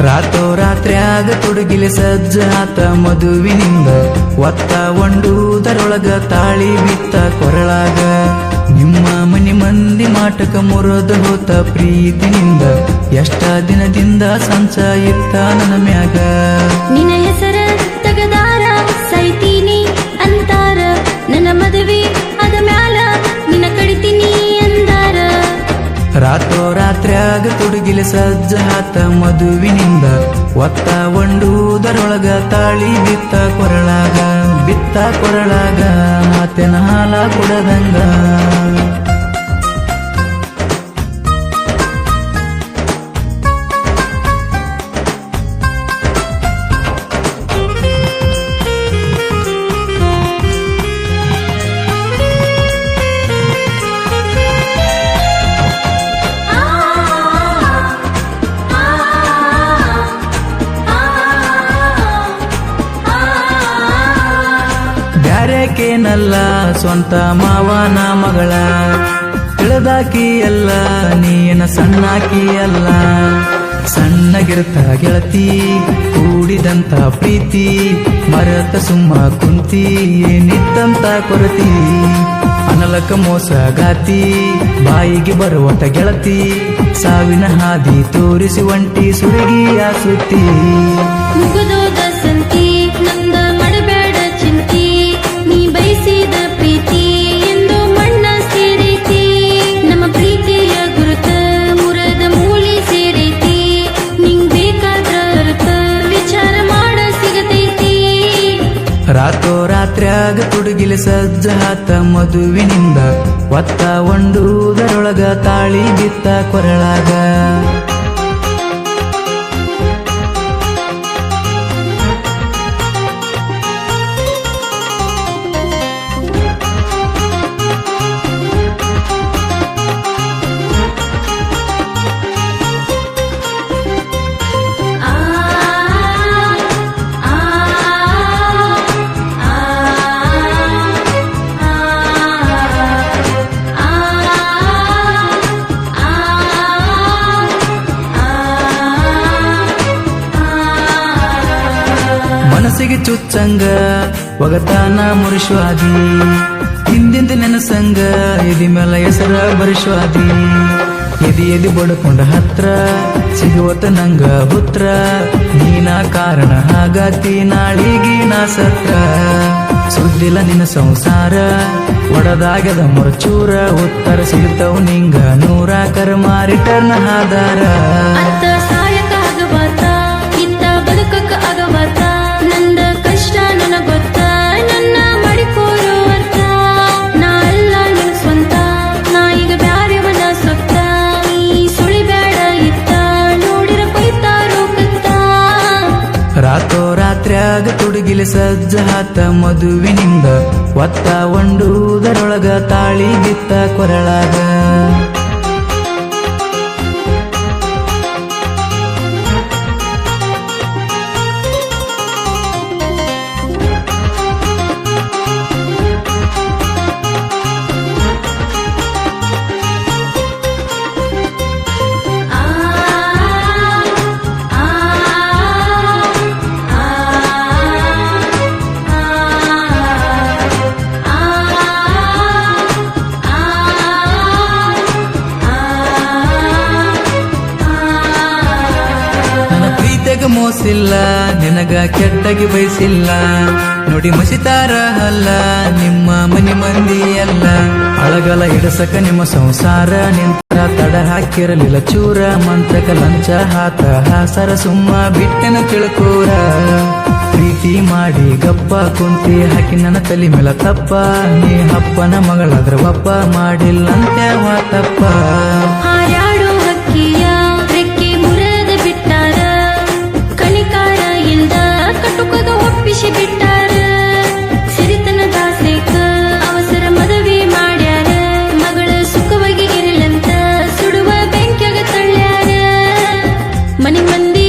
ರಾತ್ರ್ಯಾಗ ತುಡುಗಿಲೆ ಸಜ್ಜ ಆತ ಮದುವಿನಿಂದ ಒತ್ತ ಒಂಡುದರೊಳಗ ತಾಳಿ ಬಿತ್ತ ಕೊರಳಾಗ ನಿಮ್ಮ ಮನಿ ಮಂದಿ ಮಾಟಕ ಮುರಿದ ಹೋತ ಪ್ರೀತಿನಿಂದ ಎಷ್ಟ ದಿನದಿಂದ ಸಂಚ ಇತ್ತ ನನ್ನ ಮ್ಯಾಗ ನಿನ್ನ ಹೆಸರ ತಗದಾರ ಸೈತೀನಿ ಅಂತಾರ ನನ್ನ ಮದುವೆ ಅದ ಮ್ಯಾಲ ನಿನ್ನ ಕಡಿತೀನಿ ಅಂದಾರ ರಾತ್ರ್ಯಾಗ ತುಡುಗಿಲೆ ಸಜ್ಜ ಆತ ಮದುವಿನಿಂದ ಒತ್ತ ಒಂಡುದರೊಳಗ ತಾಳಿ ಬಿತ್ತ ಕೊರಳಾಗ ಮಾತೆನ ಹಾಲ ಕೊಡದಂಗ ಬ್ಯಾರೇಕೇನಲ್ಲ ಸ್ವಂತ ಮಾವನ ಮಗಳ ತಿಳಿದಾಕಿ ಅಲ್ಲ ನೀನ ಸಣ್ಣಾಕಿ ಅಲ್ಲ ಸಣ್ಣಗಿರ್ತ ಗೆಳತಿ ಕೂಡಿದಂತ ಪ್ರೀತಿ ಮರತ ಸುಮ್ಮ ಕುಂತಿ ಏನಿತ್ತಂತ ಕೊರತಿ ಅನಲಕ ಮೋಸಗಾತಿ ಬಾಯಿಗೆ ಬರುವಂತ ಗೆಳತಿ ಸಾವಿನ ಹಾದಿ ತೋರಿಸಿ ಒಂಟಿ ಸುರಗಿಯ ಸುತ್ತಿ ಮುಗುದೋದ ಸಂತಿ ನಂದ ಮಾಡಬೇಡ ಚಿಂತಿ ನೀ ಬಯಸಿದ ಪ್ರೀತಿ ಎಂದು ಮಣ್ಣ ಸೇರೈತಿ ನಮ್ಮ ಪ್ರೀತಿಯ ಗುರುತ ಮುರದ ಮೂಲಿ ಸೇರೈತಿ ನಿಂಗ್ ಬೇಕಾದ್ರ ಅರ್ಥ ವಿಚಾರ ಮಾಡ ಸಿಗತೈತಿ ರಾತ್ರ್ಯಾಗ ತುಡುಗಿಲೆ ಸಜ್ಜ ಆತ ಮದುವಿನಿಂದ ಒತ್ತ ಒಂಡುದರೊಳಗ ತಾಳಿ ಬಿತ್ತ ಕೊರಳಾಗ ಮನಸ್ಸಿಗೆ ಚುಚ್ಚಂಗ ಒಗತಾನ ಮುರಿಶ್ವಾದಿ ಹಿಂದಿಂದ ನೆನಸಂಗ ಎದಿ ಮೇಲ ಹೆಸರ ಬರಿಶ್ವಾದಿ ಎದಿ ಬಡ್ಕೊಂಡ ಹತ್ರ ಸಿಗುವತ್ತ ನಂಗ ಹುತ್ರ ನೀನ ಕಾರಣ ಹಾಗಾತಿ ನಾಳಿಗಿ ನಾ ಸತ್ರ ಸುದ್ದಿಲ್ಲ ನಿನ್ನ ಸಂಸಾರ ಒಡದಾಗದ ಮೊರಚೂರ ಉತ್ತರ ಸಿಗ್ತವ್ ನಿಂಗ ನೂರ ಕರ್ಮ ರಿಟರ್ನ್ ಆಧಾರ ಅತ್ತ ಸಾಯಕ ಆಗಬಾರ್ದ ಇತ್ತ ಬದುಕಕ್ಕ ಆಗಬಾರ್ದ ನಂದ ಕಷ್ಟ ನನ್ನ ಗೊತ್ತ ನನ್ನ ಮಾಡಿಕೋರು ಅರ್ಥ ನಾ ಅಲ್ಲ ನಿನ್ ಸ್ವಂತ ನಾ ಈಗ ಬ್ಯಾರೆವನ ಸೊತ್ತ ನೀ ಸುಳಿಬೇಡ ಇತ್ತ ನೋಡಿರ ಕೊಯ್ತಾರೋ ಕತ್ತ ರಾತ್ರ್ಯಾಗ ತುಡುಗಿಲೆ ಸಜ್ಜ ಆತ ಮದುವಿನಿಂದ ಒತ್ತ ಒಂಡುದರೊಳಗ ತಾಳಿ ಬಿತ್ತ ಕೊರಳಾಗ ಮೋಸಿಲ್ಲ ನಿನಗ ಕೆಟ್ಟಗೆ ಬಯಸಿಲ್ಲ ನೋಡಿ ಮಸಿತಾರ ಅಲ್ಲ ನಿಮ್ಮ ಮನಿ ಮಂದಿ ಅಲ್ಲ ಅಳಗಲ ಹಿಡಸಕ ನಿಮ್ಮ ಸಂಸಾರ ನಿಂತರ ತಡ ಹಾಕಿರಲಿಲ್ಲ ಚೂರ ಮಂತ್ರಕ ಲಂಚ ಹಾತ ಹಾಸರ ಸುಮ್ಮ ಬಿಟ್ಟೆನ ತಿಳ್ಕೋರ ಪ್ರೀತಿ ಮಾಡಿ ಗಪ್ಪ ಕುಂತಿ ಹಾಕಿ ನನ್ನ ತಲೆ ಮೇಲ ತಪ್ಪ ನೀ ಅಪ್ಪನ ಮಗಳಾದ್ರ ಒಪ್ಪ ಮಾಡಿಲ್ಲಂತ್ಯಾವ ತಪ್ಪ ಹಾರಾಡೋ ಹಕ್ಕಿಯ ರೆಕ್ಕೆ ಮುರದ ಬಿಟ್ಟಾರ ಕಣಿಕಾರ ಇಲ್ದ ಕಟುಕದ ಒಪ್ಪಿಸಿ ಬಿಟ್ಟಾರ ಸಿರಿತನ ದಾಸೇಕ ಅವಸರ ಮದುವೆ ಮಾಡ್ಯಾರ ಮಗಳ ಸುಖವಾಗಿ ಇರಲಂತ ಸುಡುವ ಬೆಂಕಿಯಾಗ ತಳ್ಳ್ಯಾರ ಮನಿ ಮಂದಿ